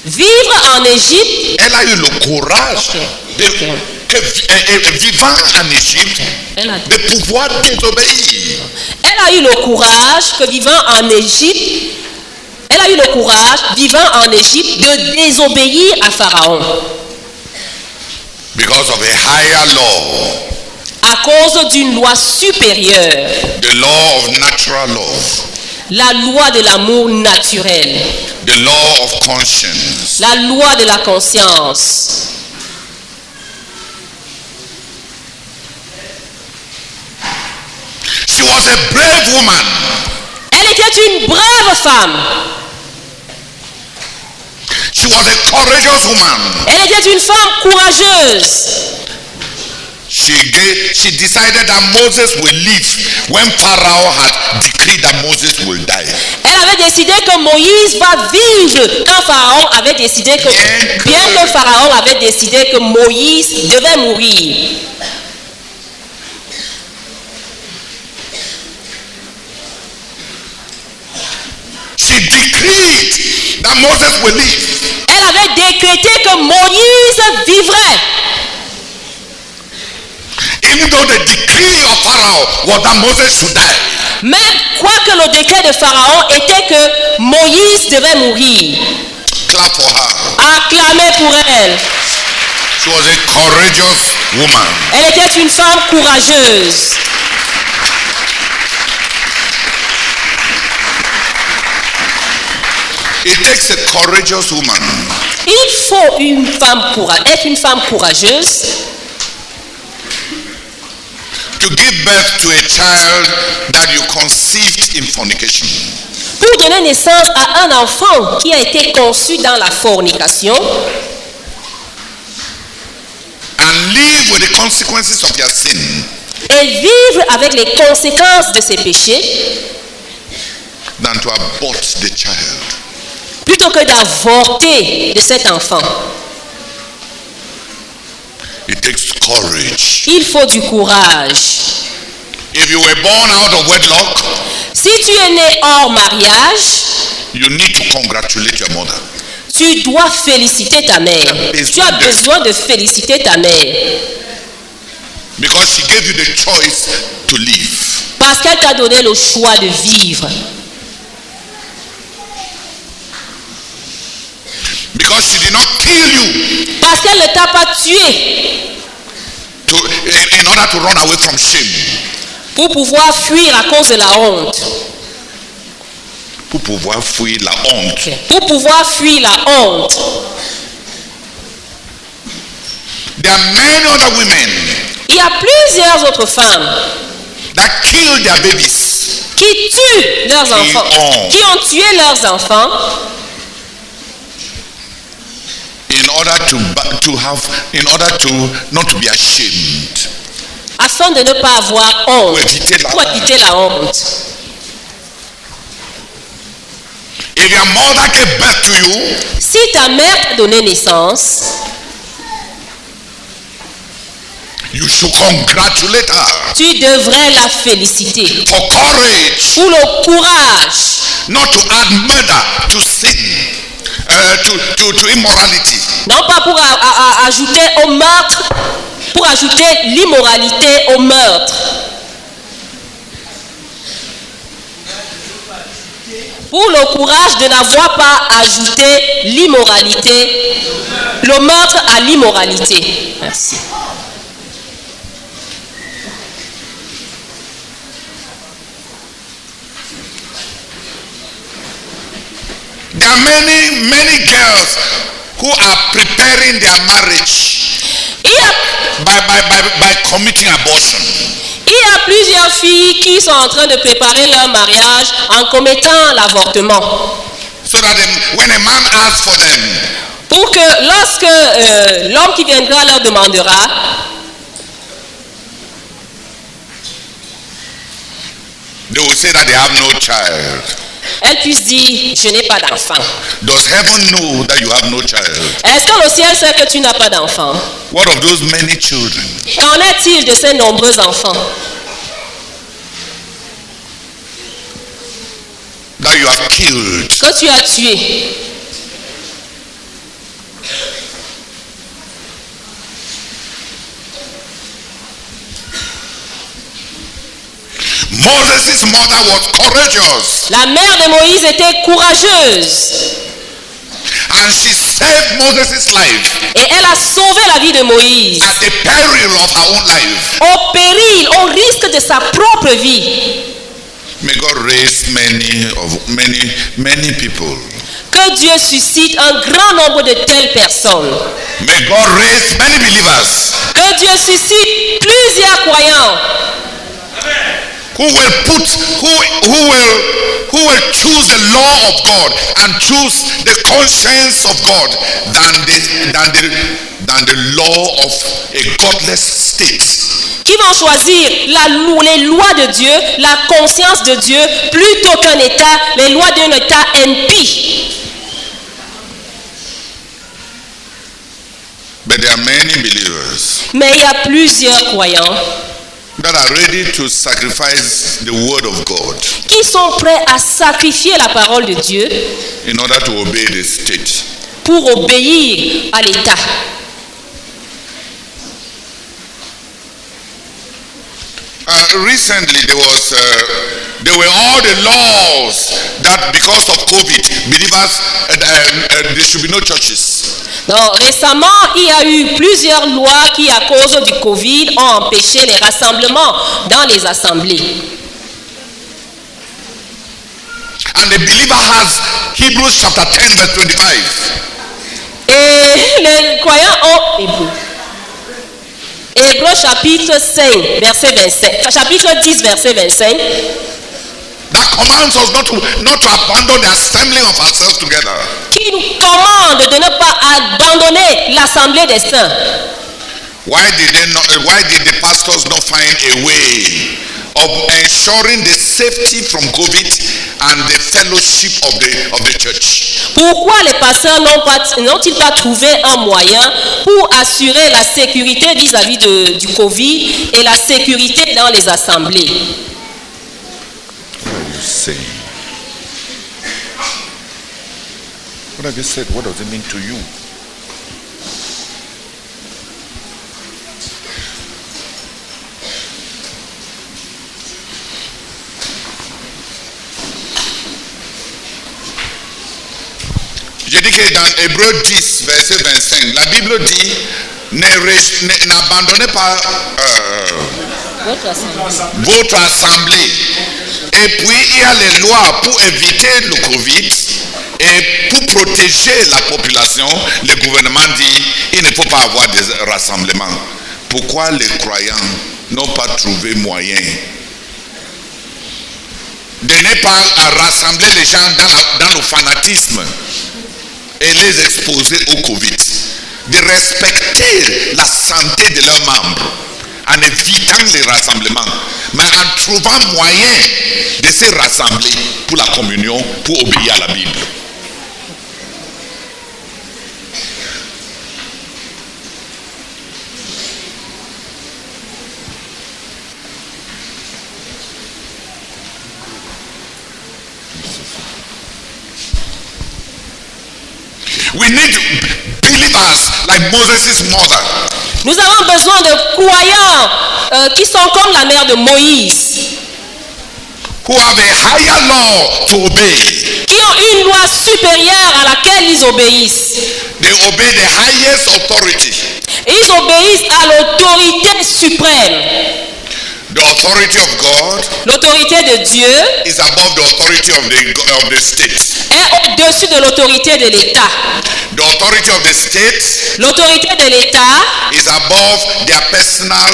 Vivre en Égypte. Elle a eu le courage vivant en Égypte de pouvoir désobéir. Elle a eu le courage que vivant en Égypte, elle a eu le courage vivant en Égypte de désobéir à Pharaon. Because of a higher law. À cause d'une loi supérieure. The law of natural love. La loi de l'amour naturel. The law of conscience. La loi de la conscience. She was a brave woman. Elle était une brave femme. She was a courageous woman. Elle était une femme courageuse. She decided that Moses will live when Pharaoh had decreed that Moses will die. Elle avait décidé que Moïse va vivre quand Pharaon avait décidé que, bien que Pharaon avait décidé que Moïse devait mourir. She decreed that Moses will live. Elle avait décrété que Moïse vivrait. Even though the decree of Pharaoh was that Moses should die. Même quoique le décret de Pharaon était que Moïse devait mourir. Clap for her. Acclamez pour elle. She was a courageous woman. Elle était une femme courageuse. It takes a courageous woman. Il faut être une femme courageuse To give birth to a child that you conceived in fornication. pour donner naissance à un enfant qui a été conçu dans la fornication And live with the consequences of your sin. et vivre avec les conséquences de ses péchés. than to abort the child. plutôt que d'avorter de cet enfant. It takes courage. Il faut du courage. If you were born out of wedlock, Si tu es né hors mariage, you need to congratulate your mother. tu dois féliciter ta mère. Tu as besoin de féliciter ta mère. Because she gave you the choice to live. Parce qu'elle t'a donné le choix de vivre. Because she did not kill you Parce qu'elle ne t'a pas tué in order to run away from shame. pour pouvoir fuir à cause de la honte. Pour pouvoir fuir la honte. Pour pouvoir fuir la honte. There are many other women Il y a plusieurs autres femmes that kill their babies qui tuent leurs enfants, qui ont tué leurs enfants in order to not to be ashamed. afin de ne pas avoir honte, pour éviter la honte. If your mother gave birth to you, Si ta mère t'a donné naissance, you should congratulate her tu devrais la féliciter for courage, pour le courage, not to add murder to sin, to immorality. non pas pour ajouter au meurtre, pour ajouter l'immoralité au meurtre. Pour le courage de n'avoir pas ajouté l'immoralité, le meurtre à l'immoralité. Merci. There are many girls who are preparing their marriage Il y a by committing abortion. Il y a plusieurs filles qui sont en train de préparer leur mariage en commettant l'avortement. So that when a man asks for them, Pour que lorsque l'homme qui viendra leur demandera, they will say that they have no child. elle puisse dire, je n'ai pas d'enfant. Does heaven know that you have no child? Est-ce que le ciel sait que tu n'as pas d'enfant? What of those many children? Qu'en est-il de ces nombreux enfants That you have killed? que tu as tués? Moses' mother was courageous, La mère de Moïse était courageuse and she saved Moses' life et elle a sauvé la vie de Moïse at the peril of her own life. au péril, au risque de sa propre vie. May God raise many people. Que Dieu suscite un grand nombre de telles personnes. May God raise many believers Que Dieu suscite plusieurs croyants who will choose the law of God and choose the conscience of God than the law of a godless state. qui vont choisir les lois de Dieu, la conscience de Dieu, plutôt qu'un État, les lois d'un État impie. But there are many believers Mais il y a plusieurs croyants that are ready to sacrifice the word of God qui sont prêts à sacrifier la parole de Dieu in order to obey the state. pour obéir à l'État. Recently there were all the laws that because of COVID, believers, there should be no churches. Donc, récemment, il y a eu plusieurs lois qui, à cause du Covid, ont empêché les rassemblements dans les assemblées. And the believer has Hebrews chapter 10 verse 25. Et les croyants ont Hébreux chapitre 5, verset 25. Chapitre 10, verset 25. That commands us not to abandon the assembling of ourselves together. Qui nous commande de ne pas abandonner l'assemblée des saints. Why did the pastors not find a way of ensuring the safety from COVID and the fellowship of the church. Pourquoi les pasteurs n'ont-ils pas trouvé un moyen pour assurer la sécurité vis-à-vis du Covid et la sécurité dans les assemblées? What are you saying? What have you said? What does it mean to you? J'ai dit que dans Hébreux 10, verset 25, la Bible dit n'abandonnez pas votre assemblée. Et puis il y a les lois pour éviter le Covid et pour protéger la population. Le gouvernement dit il ne faut pas avoir des rassemblements. Pourquoi les croyants n'ont pas trouvé moyen de ne pas rassembler les gens dans le fanatisme et les exposer au Covid, de respecter la santé de leurs membres en évitant les rassemblements, mais en trouvant moyen de se rassembler pour la communion, pour obéir à la Bible. We need believers like Moses' mother. Nous avons besoin de croyants qui sont comme la mère de Moïse, Who have a higher law to obey. qui ont une loi supérieure à laquelle ils obéissent. They obey the highest authority. Ils obéissent à l'autorité suprême. The authority of God L'autorité de Dieu is above the authority of the state. est au-dessus de l'autorité de l'État. The authority of the state L'autorité de l'État is above their personal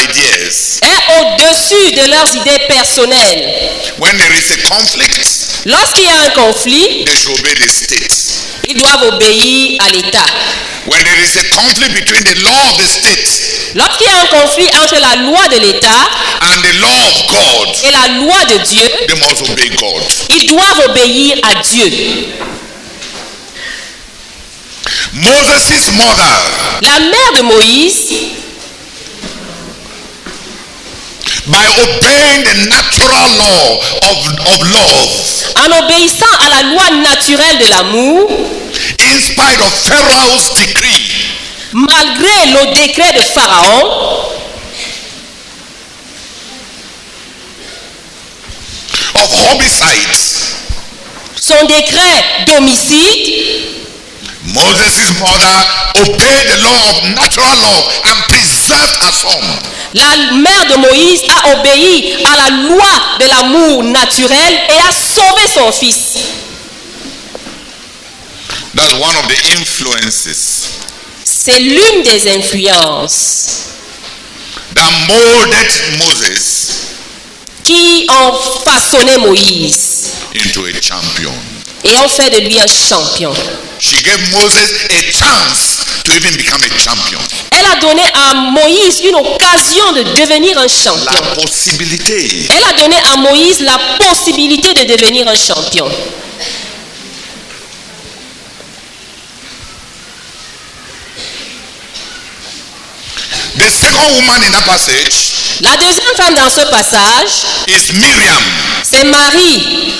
ideas. est au-dessus de leurs idées personnelles. When there is a conflict, Lorsqu'il y a un conflit, they should obey the state. ils doivent obéir à l'État. When there is a conflict between the law of the state Lorsqu'il y a un conflit entre la loi de l'État and the law of God, et la loi de Dieu, they must obey God. ils doivent obéir à Dieu. Moses' mother, La mère de Moïse, by obeying the natural law of love, en obéissant à la loi naturelle de l'amour, in spite of Pharaoh's decree, malgré le décret de Pharaon, of homicides, son décret d'homicide, Moses' mother obeyed the law of natural love and preserved her son. la mère de Moïse a obéi à la loi de l'amour naturel et a sauvé son fils. That's one of the influences C'est l'une des influences that molded Moses qui ont façonné Moïse into a champion. et ont fait de lui un champion. She gave Moses a chance to even become a champion. Elle a donné à Moïse une occasion de devenir un La champion. possibilité. Elle a donné à Moïse la possibilité de devenir un champion. The second woman in that passage La deuxième femme dans ce passage, is Miriam. c'est Marie.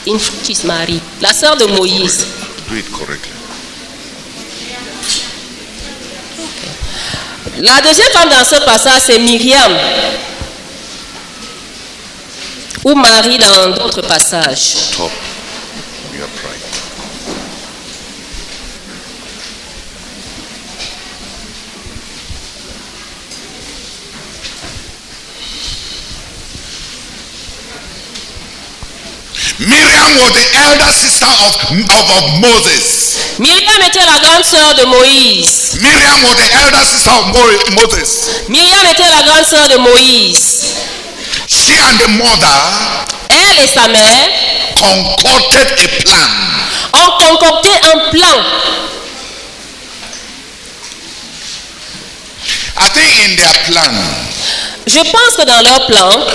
In fact, it's Marie, la sœur de Moïse. Do it correctly. La deuxième femme dans ce passage, c'est Myriam. Ou Marie dans d'autres passages. Top. You are right. Miriam was the elder sister of Moses. Myriam était la grande sœur de Moïse. Miriam was the elder sister of Moses. Myriam était la grande sœur de Moïse. She and the mother Elle et sa mère concocted a plan ont concocté un plan. I think in their plan, Je pense que dans leur plan,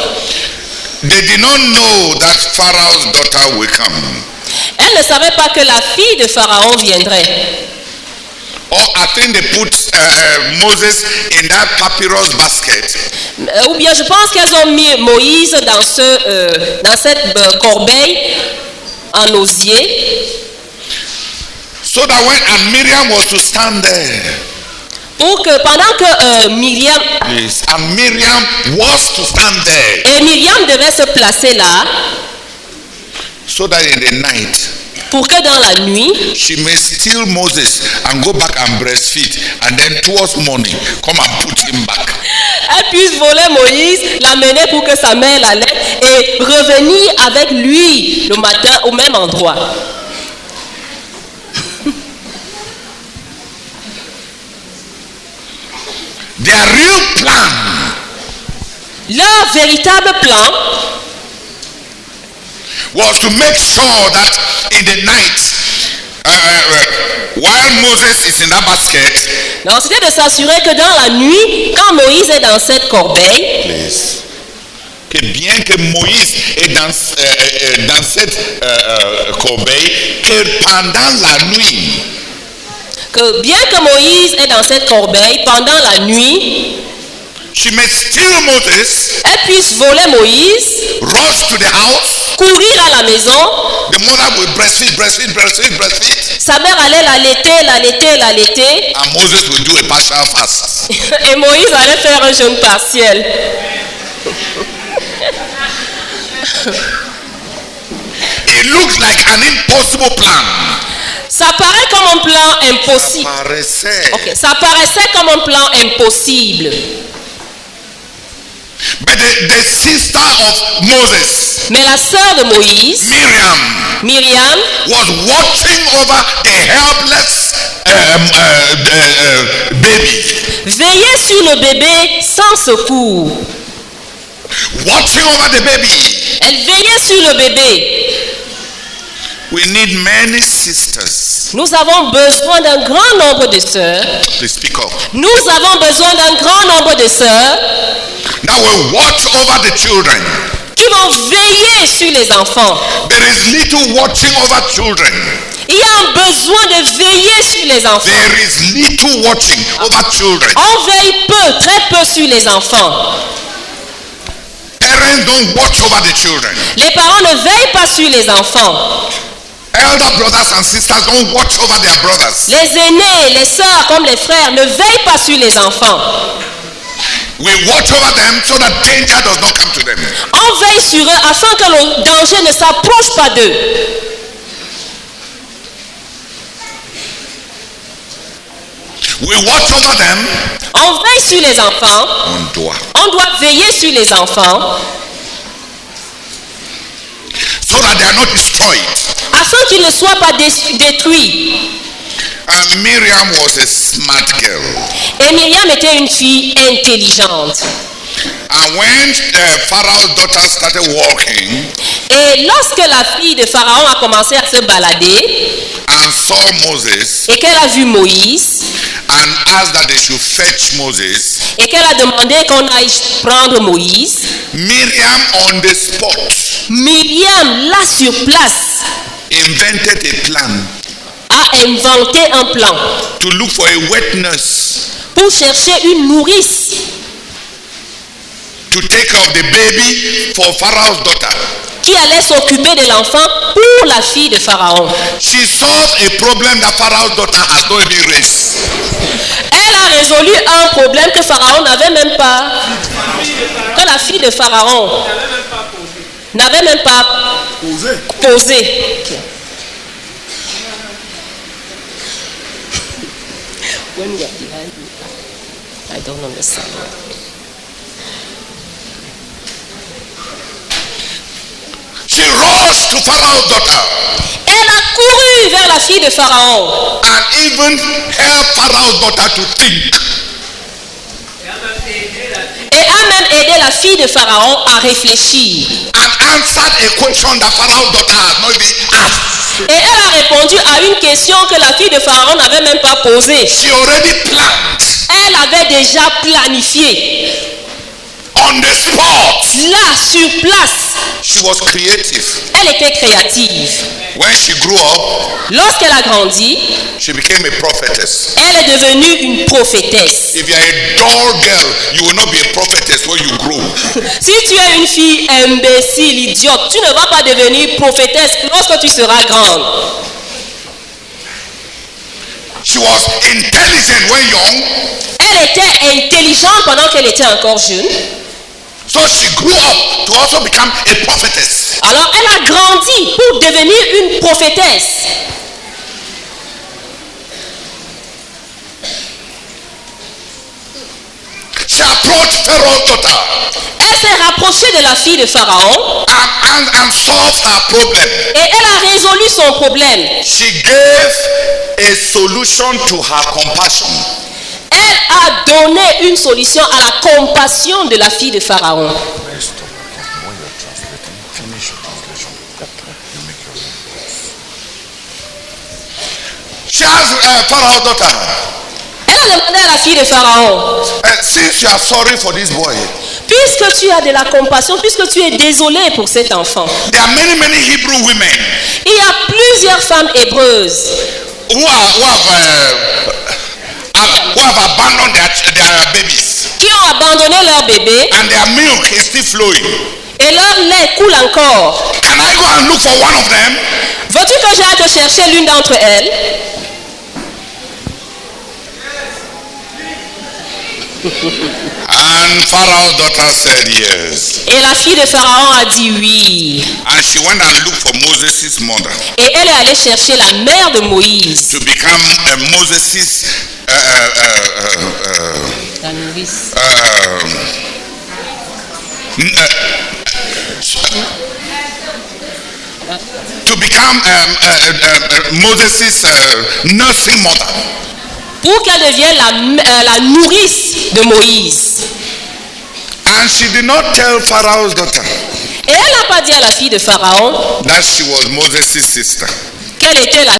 They did not know that Pharaoh's daughter will come. Elle ne savait pas que la fille de Pharaon viendrait. Or I think they put Moses in that papyrus basket. Ou bien je pense qu'elles ont mis Moïse dans cette corbeille en osier. So that when Miriam was to stand there, Pour que pendant que Myriam was to stand there, et Myriam devait se placer là, so that in the night pour que dans la nuit, she may steal Moses and go back and breastfeed, and then towards morning come and put him back. elle puisse voler Moïse, l'amener pour que sa mère l'allaite et revenir avec lui le matin au même endroit. Their real plan Leur véritable plan was to make sure that in the night, while Moses is in that basket, donc c'était de s'assurer que dans la nuit, quand Moïse est dans cette corbeille, please, que bien que Moïse est dans cette corbeille, que pendant la nuit, que bien que Moïse est dans cette corbeille, pendant la nuit, she may steal Moses, elle puisse voler Moïse, rush to the house. courir à la maison. The mother will breastfeed. Sa mère allait l'allaiter. And Moses will do a partial fast. Et Moïse allait faire un jeûne partiel. It looks like an impossible plan. Ça paraît comme un plan impossible. Paraissait. Ok, ça paraissait comme un plan impossible. But the sister of Moses, Mais la sœur de Moïse, Myriam, was watching over the helpless baby. veillait sur le bébé sans secours. Watching over the baby. Elle veillait sur le bébé. We need many sisters. Nous avons besoin d'un grand nombre de sœurs. Please speak up. Nous avons besoin d'un grand nombre de sœurs That will watch over the children. qui vont veiller sur les enfants. There is little watching over children. Il y a un besoin de veiller sur les enfants. There is little watching over children. On veille peu, très peu sur les enfants. Parents don't watch over the children. Les parents ne veillent pas sur les enfants. Elder brothers and sisters don't watch over their brothers. Les aînés, les sœurs comme les frères ne veillent pas sur les enfants. We watch over them so that danger does not come to them. On veille sur eux afin que le danger ne s'approche pas d'eux. We watch over them. On veille sur les enfants. On doit veiller sur les enfants so that they are not destroyed. afin qu'ils ne soient pas détruits. And Miriam was a smart girl. Et Myriam était une fille intelligente. And when Pharaoh's daughter started walking Et lorsque la fille de Pharaon a commencé à se balader and saw Moses et qu'elle a vu Moïse and asked that they should fetch Moses, et qu'elle a demandé qu'on aille prendre Moïse, Miriam on the spot Myriam, là sur place, invented a plan a inventé un plan to look for a wet nurse pour chercher une nourrice to take care of the baby for Pharaoh's daughter. qui allait s'occuper de l'enfant pour la fille de Pharaon. She solved a problem that Pharaoh's daughter has not even raised. Elle a résolu un problème que Pharaon n'avait même pas, que la fille de Pharaon n'avait même pas posé. When we are behind you, I don't understand. She rushed to Pharaoh's daughter Elle a couru vers la fille de Pharaon and even helped Pharaoh's daughter to think. et a même aidé la fille de Pharaon à réfléchir. And answered a question that Pharaoh's daughter has not even asked. Et elle a répondu à une question que la fille de Pharaon n'avait même pas posée. She already planned Elle avait déjà planifié. On the spot. Là, sur place, She was creative. elle était créative. When she grew up, Lorsqu'elle a grandi, she became a prophetess. elle est devenue une prophétesse. If you are a dull girl, you will not be a prophetess when you grow. Si tu es une fille imbécile, idiote, tu ne vas pas devenir prophétesse lorsque tu seras grande. She was intelligent when young, Elle était intelligente pendant qu'elle était encore jeune. so she grew up to also become a prophetess. Alors elle a grandi pour devenir une prophétesse. She approached Pharaoh's daughter Elle s'est rapprochée de la fille de Pharaon and solved her problem. et elle a résolu son problème. She gave a solution to her compassion. Elle a donné une solution à la compassion de la fille de Pharaon. She asked Pharaoh's daughter, Elle a demandé à la fille de Pharaon, since you are sorry for this boy, puisque tu as de la compassion, puisque tu es désolé pour cet enfant, there are many Hebrew women il y a plusieurs femmes hébreuses who have abandoned their babies, qui ont abandonné leur bébé and their milk is still flowing. et leur lait coule encore. Can I go and look for one of them? Veux-tu que j'aille te chercher l'une d'entre elles? And Pharaoh's daughter said yes. Et la fille de Pharaon a dit oui. And she went and looked for Moses' mother Et elle est allée chercher la mère de Moïse. to become Moses' La nourrice. to become Moses' nursing mother. Pour qu'elle devienne la nourrice de Moïse. And she did not tell Pharaoh's daughter Et elle n'a pas dit à la fille de Pharaon that she was Moses' sister. qu'elle était la